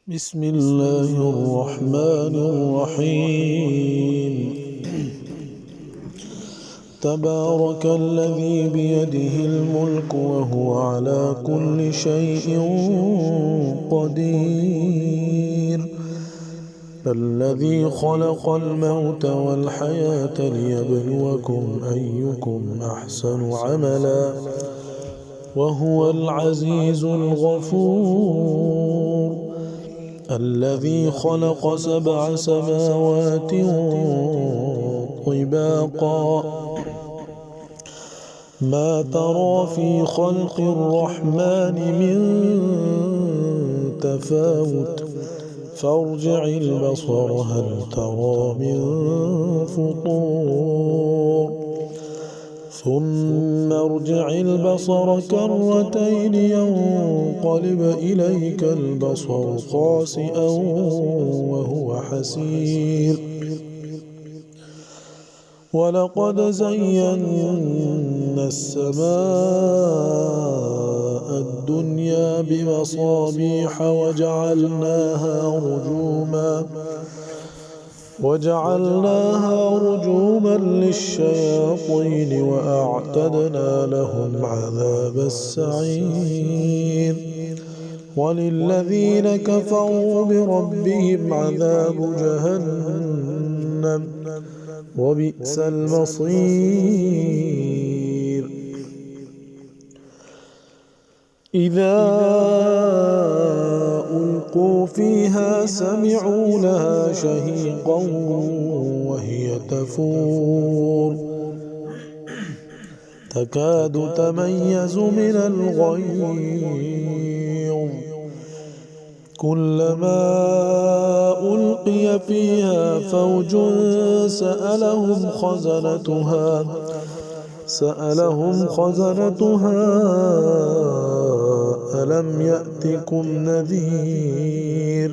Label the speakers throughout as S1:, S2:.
S1: بسم الله الرحمن الرحيم. تبارك الذي بيده الملك وهو على كل شيء قدير. الذي خلق الموت والحياة ليبلوكم أيكم أحسن عملا وهو العزيز الغفور. الذي خلق 7 سماوات طباقا ما ترى في خلق الرحمن من تفاوت فارجع البصر هل ترى من فطور ثم ارجع البصر كرتين ينقلب إليك البصر خاسئا وهو حسير. ولقد زينا السماء الدنيا بمصابيح وجعلناها رجوما للشياطين وأعتدنا لهم عذاب السعير. وللذين كفروا بربهم عذاب جهنم وبئس المصير. إذا ألقوا فيها سمعوا لها شهيقا وهي تفور تكاد تميز من الغيظ كلما ألقي فيها فوج سألهم خزنتها ألم يأتكم نذير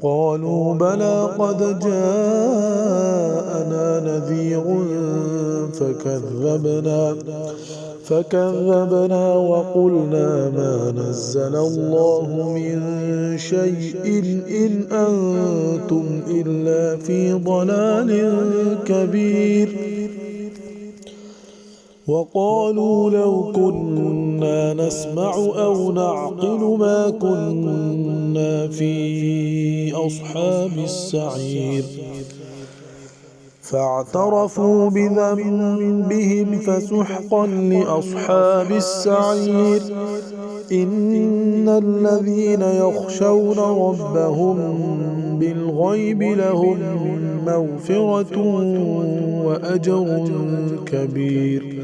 S1: قالوا بلى قد جاءنا نذير فكذبنا وقلنا ما نزل الله من شيء إن أنتم إلا في ضلال كبير. وقالوا لو كنا نسمع أو نعقل ما كنا في أصحاب السعير. فاعترفوا بذنبهم فسحقا لأصحاب السعير. إن الذين يخشون ربهم بالغيب لهم مغفرة وأجر كبير.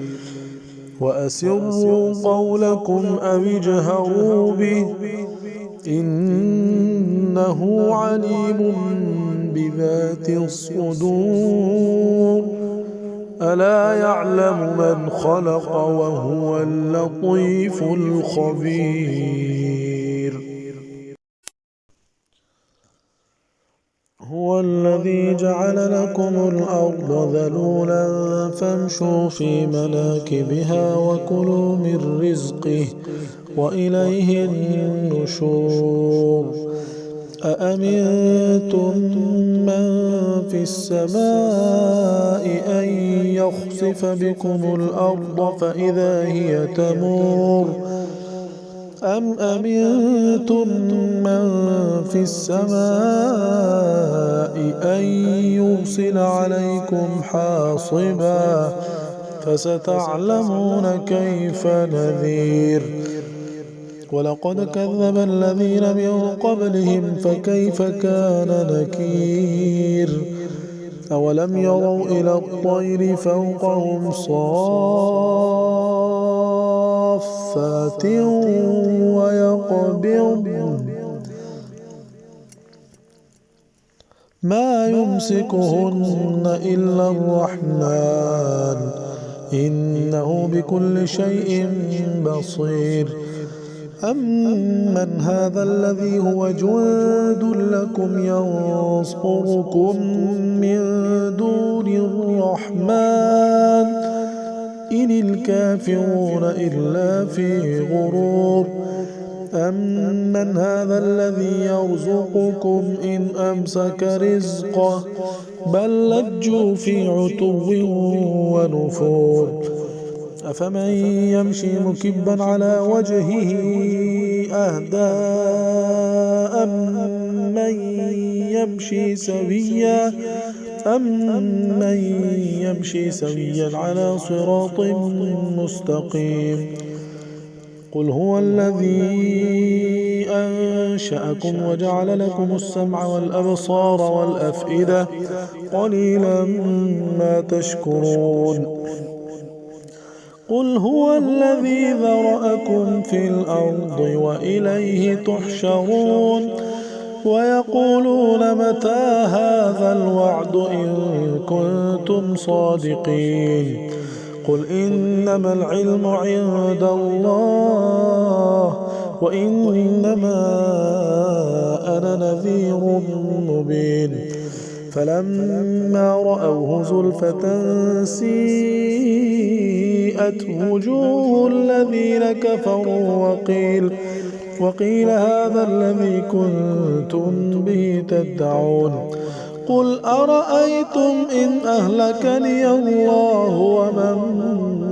S1: وأسروا قولكم أو اجهروا به إنه عليم بذات الصدور. ألا يعلم من خلق وهو اللطيف الخبير. هو الذي جعل لكم الأرض ذلولا فامشوا في مناكبها وكلوا من رزقه وإليه النشور. أأمنتم من في السماء أن يخسف بكم الأرض فإذا هي تمور أم أمنتم من في السماء أن يرسل عليكم حاصبا فستعلمون كيف نذير. ولقد كذب الذين من قبلهم فكيف كان نكير. أولم يروا إلى الطير فوقهم صافات ويقبضن ما يمسكهن إلا الرحمن إنه بكل شيء بصير. أمن هذا الذي هو جند لكم ينصركم من دون الرحمن إن الكافرون إلا في غرور. أمن هذا الذي يرزقكم إن أمسك رزقه بل لجوا في عتو ونفور أفمن يمشي مكبا على وجهه أهدى أمن يمشي سويا على صراط مستقيم قل هو الذي أنشأكم وجعل لكم السمع والأبصار والأفئدة قليلا ما تشكرون قل هو الذي ذرأكم في الأرض وإليه تحشرون ويقولون متى هذا الوعد إن كنتم صادقين قل إنما العلم عند الله وإنما أنا نذير مبين فلما رأوه زلفة سيئت وجوه الذين كفروا وقيل هذا الذي كنتم به تدعون قل أرأيتم إن أهلكني الله ومن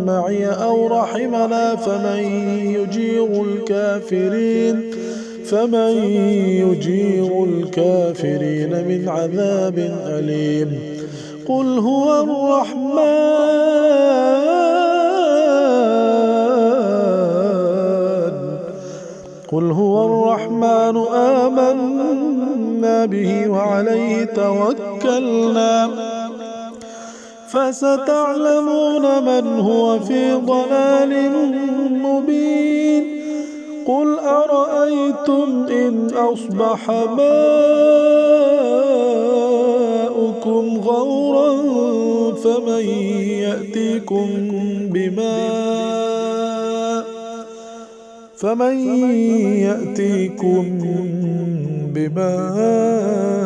S1: معي أو رحمنا فمن يجير الكافرين من عذاب أليم قل هو الرحمن آمنا به وعليه توكلنا فستعلمون من هو في ضلال مبين قل أرأيتم إن أصبح ماؤكم غورا فمن يأتيكم بماء